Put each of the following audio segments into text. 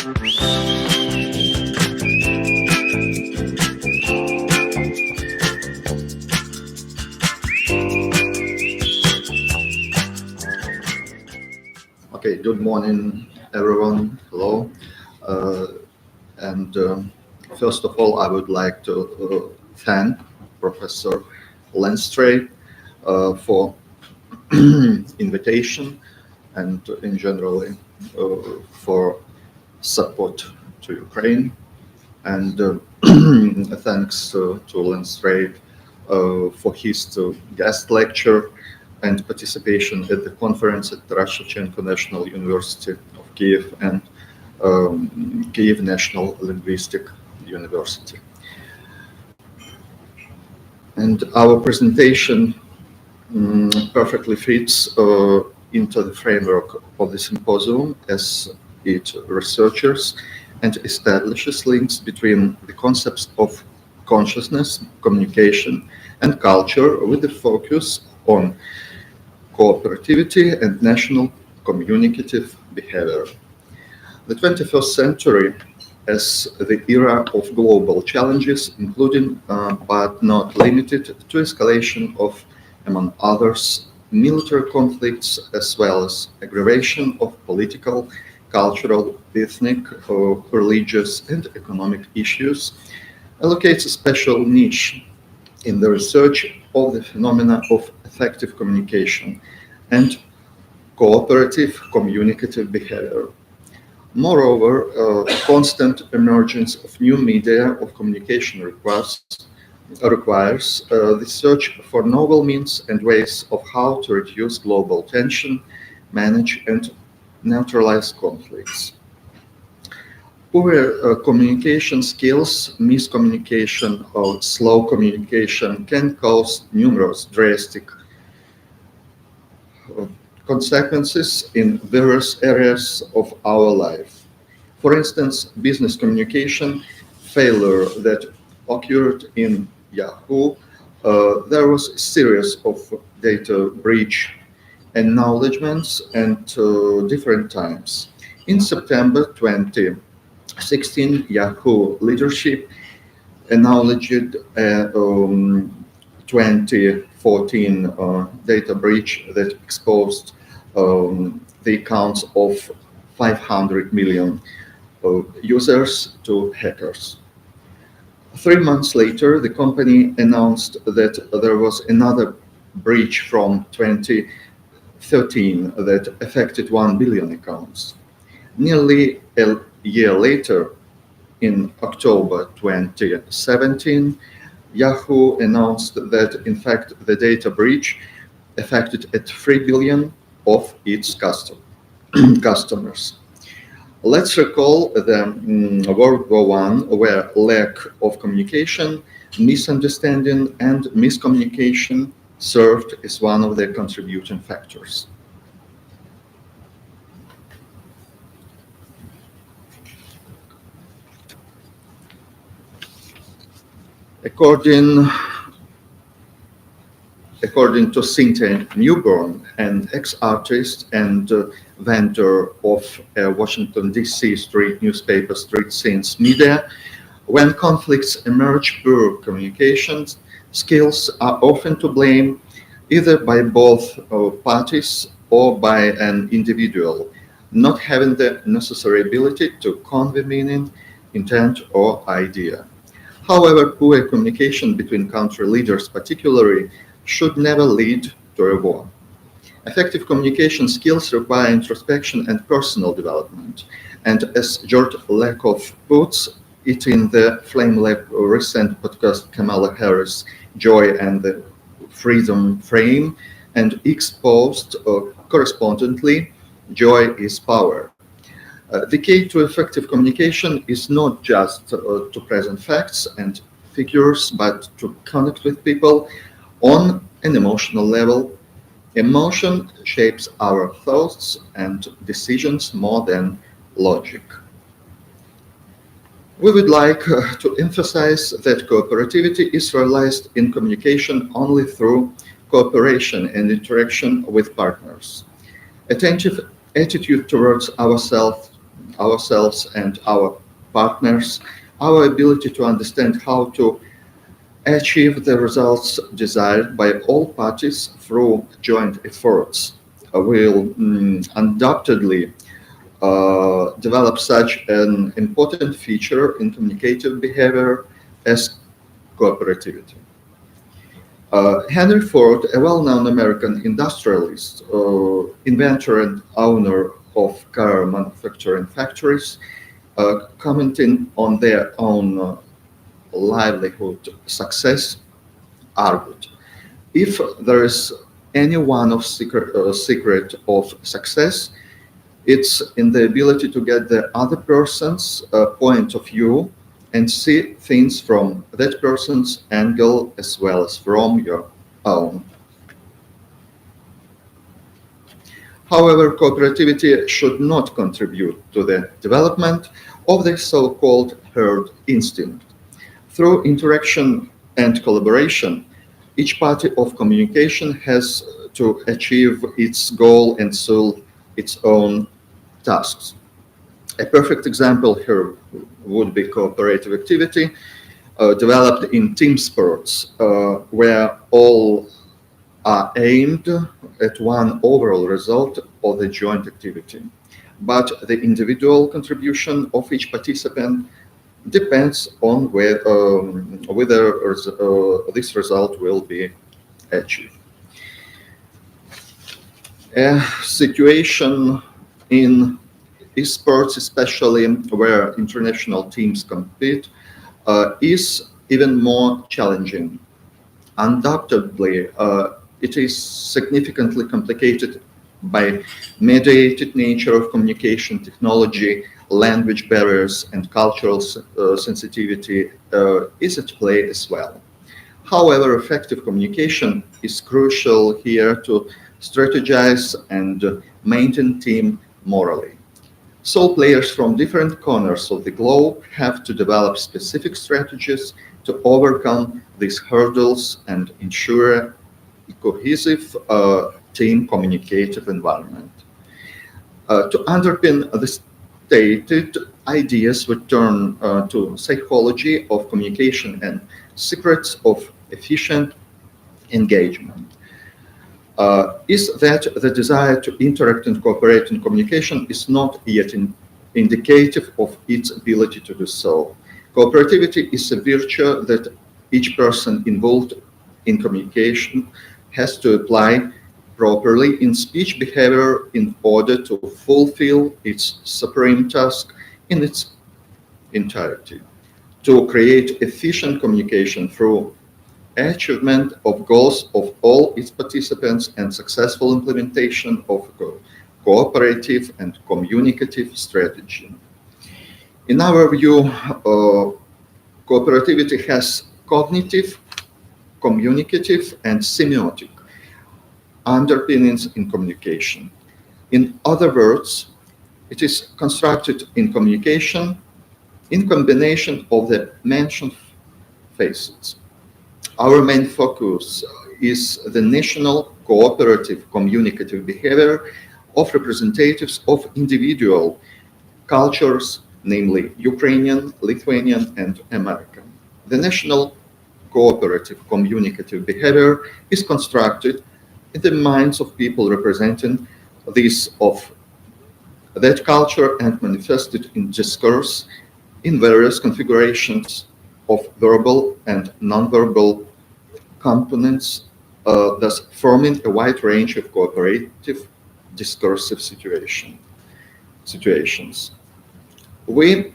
Okay, good morning, everyone. Hello. Uh, and First of all, I would like to thank Professor Lenstray for invitation and in general for support to Ukraine. And thanks to Lenstray for his guest lecture and participation at the conference at the Shevchenko National University of Kiev and Kiev National Linguistic University. And our presentation perfectly fits into the framework of the symposium as it researches and establishes links between the concepts of consciousness, communication, and culture with the focus on cooperativity and national communicative behavior. The 21st century as the era of global challenges, including but not limited to escalation of, among others, military conflicts as well as aggravation of political, cultural, ethnic, religious, and economic issues, allocates a special niche in the research of the phenomena of effective communication and cooperative communicative behavior. Moreover, constant emergence of new media of communication requires the search for novel means and ways of how to reduce global tension, manage and neutralize conflicts. Poor communication skills, miscommunication, or slow communication can cause numerous drastic consequences in various areas of our life. For instance, business communication failure that occurred in Yahoo. There was a series of data breach acknowledgements at different times. In September 2016, Yahoo leadership acknowledged a 2014 data breach that exposed the accounts of 500 million users to hackers. 3 months later, the company announced that there was another breach from 2013 that affected 1 billion accounts. Nearly a year later, in October 2017, Yahoo announced that, in fact, the data breach affected 3 billion of its customers. Let's recall the World War I, where lack of communication, misunderstanding, and miscommunication served as one of the contributing factors. According to Cynthia Newborn, an ex-artist and vendor of Washington, D.C. street newspaper Street Scenes Media, when conflicts emerge, poor communications skills are often to blame, either by both parties or by an individual, not having the necessary ability to convey meaning, intent, or idea. However, poor communication between country leaders particularly should never lead to a war. Effective communication skills require introspection and personal development. And as George Lakoff puts it in the Flame Lab recent podcast, Kamala Harris, Joy and the Freedom Frame, and exposed correspondingly, joy is power. The key to effective communication is not just to present facts and figures, but to connect with people on an emotional level. Emotion shapes our thoughts and decisions more than logic. We would like to emphasize that cooperativity is realized in communication only through cooperation and interaction with partners. Attentive attitude towards ourselves ourselves and our partners, our ability to understand how to achieve the results desired by all parties through joint efforts will undoubtedly develop such an important feature in communicative behavior as cooperativity. Henry Ford, a well-known American industrialist, inventor and owner of car manufacturing factories, commenting on their own livelihood success, argued, if there is any one of secret of success, it's in the ability to get the other person's point of view and see things from that person's angle as well as from your own. However, cooperativity should not contribute to the development of the so-called herd instinct. Through interaction and collaboration, each party of communication has to achieve its goal and solve its own tasks. A perfect example here would be cooperative activity developed in team sports, where all are aimed at one overall result of the joint activity. But the individual contribution of each participant depends on whether this result will be achieved. A situation in esports, especially where international teams compete, is even more challenging. Undoubtedly, it is significantly complicated by mediated nature of communication technology, language barriers, and cultural sensitivity is at play as well. However, effective communication is crucial here to strategize and maintain team morally. So players from different corners of the globe have to develop specific strategies to overcome these hurdles and ensure a cohesive team communicative environment. To underpin the stated ideas, we turn to psychology of communication and secrets of efficient engagement. Is that the desire to interact and cooperate in communication is not yet indicative of its ability to do so. Cooperativity is a virtue that each person involved in communication has to apply properly in speech behavior in order to fulfill its supreme task in its entirety, to create efficient communication through achievement of goals of all its participants and successful implementation of cooperative and communicative strategy. In our view, cooperativity has cognitive, communicative, and semiotic underpinnings in communication. In other words, it is constructed in communication in combination of the mentioned facets. Our main focus is the national cooperative communicative behavior of representatives of individual cultures, namely Ukrainian, Lithuanian, and American. The national cooperative communicative behavior is constructed in the minds of people representing this of that culture and manifested in discourse in various configurations of verbal and nonverbal components, thus forming a wide range of cooperative discursive situations. We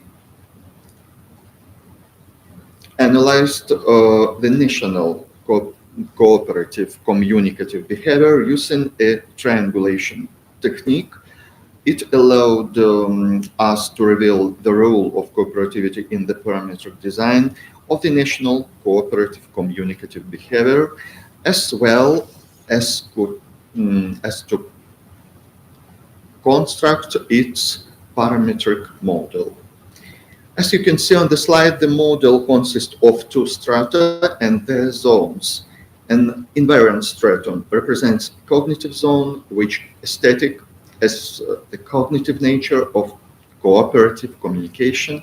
analyzed the national cooperative communicative behavior using a triangulation technique. It allowed us to reveal the role of cooperativity in the parametric design of the national cooperative communicative behavior, as well as to construct its parametric model. As you can see on the slide, the model consists of two strata and their zones. An invariant stratum represents cognitive zone, which is static as the cognitive nature of cooperative communication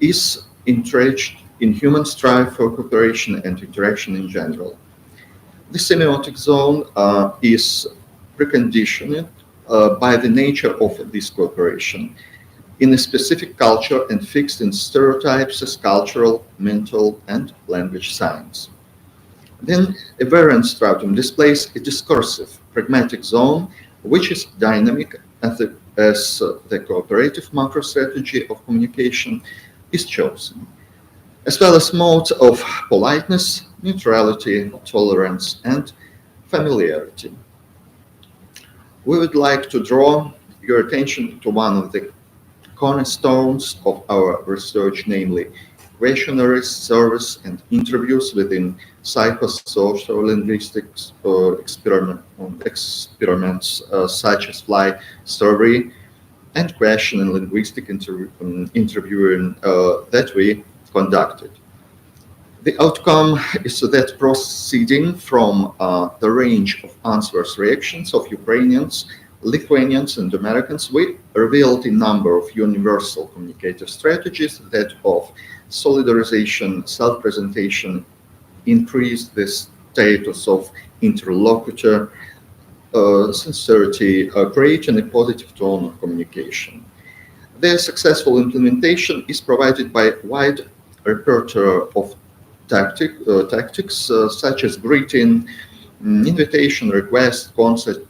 is entrenched in human strive for cooperation and interaction in general. The semiotic zone is preconditioned by the nature of this cooperation in a specific culture and fixed in stereotypes as cultural, mental, and language science. Then a variant stratum displays a discursive, pragmatic zone, which is dynamic as the cooperative macro strategy of communication is chosen, as well as modes of politeness, neutrality, tolerance, and familiarity. We would like to draw your attention to one of the cornerstones of our research, namely questionnaires, surveys, and interviews within psychosocial linguistics experiments such as fly survey and question and linguistic interviewing that we conducted. The outcome is that proceeding from the range of answers reactions of Ukrainians, Lithuanians, and Americans, we revealed a number of universal communicative strategies that of solidarization, self-presentation, increase the status of interlocutor, sincerity, creating a positive tone of communication. Their successful implementation is provided by a wide repertoire of tactics such as greeting, invitation, request, concert,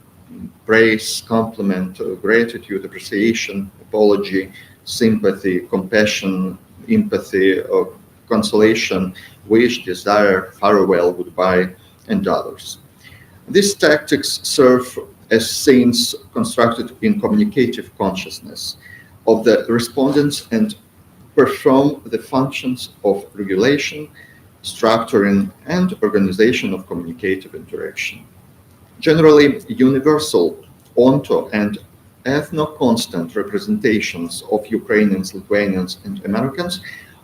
praise, compliment, gratitude, appreciation, apology, sympathy, compassion, empathy, consolation, wish, desire, farewell, goodbye, and others. These tactics serve as scenes constructed in communicative consciousness of the respondents and perform the functions of regulation, structuring, and organization of communicative interaction. Generally, universal, onto, and ethno-constant representations of Ukrainians, Lithuanians, and Americans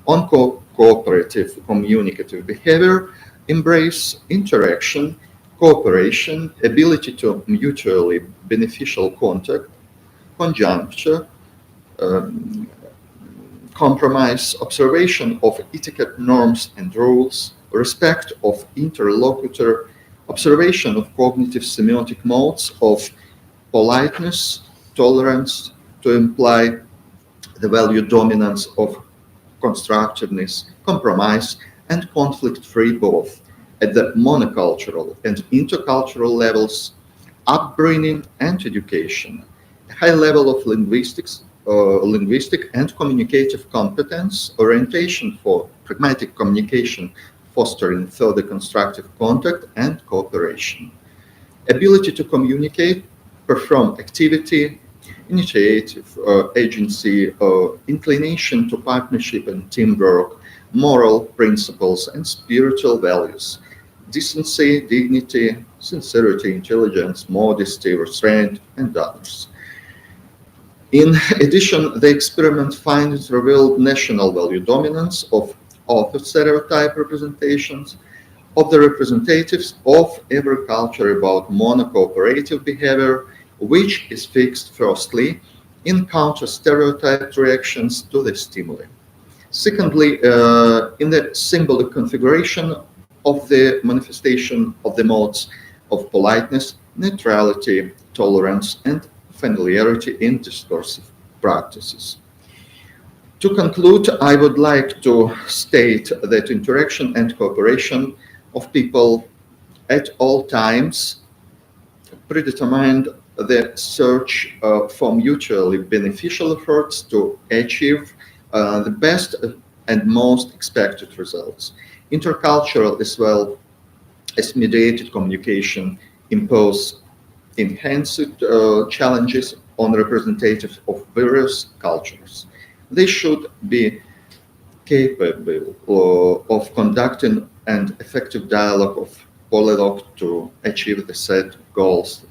on cooperative communicative behavior embrace interaction, cooperation, ability to mutually beneficial contact, conjuncture, compromise, observation of etiquette norms and rules, respect of interlocutor, observation of cognitive semiotic modes of politeness, tolerance, to imply the value dominance of constructiveness, compromise, and conflict-free both at the monocultural and intercultural levels, upbringing and education, a high level of linguistic and communicative competence, orientation for pragmatic communication, fostering further constructive contact and cooperation, ability to communicate, perform activity, initiative, agency, inclination to partnership and teamwork, moral principles and spiritual values, decency, dignity, sincerity, intelligence, modesty, restraint, and others. In addition, the experiment findings revealed national value dominance of author stereotype representations of the representatives of every culture about mono-cooperative behavior, which is fixed firstly in counter-stereotyped reactions to the stimuli. Secondly, in the symbolic configuration of the manifestation of the modes of politeness, neutrality, tolerance, and familiarity in discursive practices. To conclude, I would like to state that interaction and cooperation of people at all times predetermined the search for mutually beneficial efforts to achieve the best and most expected results. Intercultural as well as mediated communication impose enhanced challenges on representatives of various cultures. They should be capable of conducting an effective dialogue of polylogue to achieve the set goals,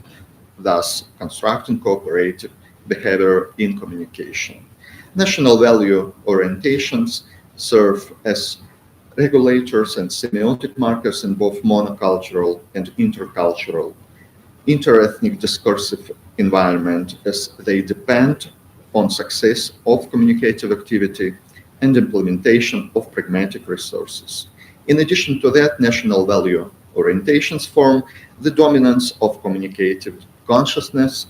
thus constructing cooperative behavior in communication. National value orientations serve as regulators and semiotic markers in both monocultural and intercultural, interethnic discursive environment, as they depend on success of communicative activity and implementation of pragmatic resources. In addition to that, national value orientations form the dominance of communicative consciousness.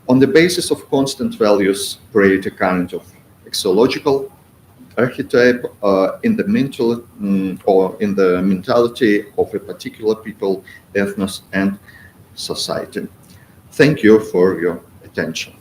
On the basis of constant values, create a kind of axiological archetype in the mental or in the mentality of a particular people, ethnos, and society. Thank you for your attention.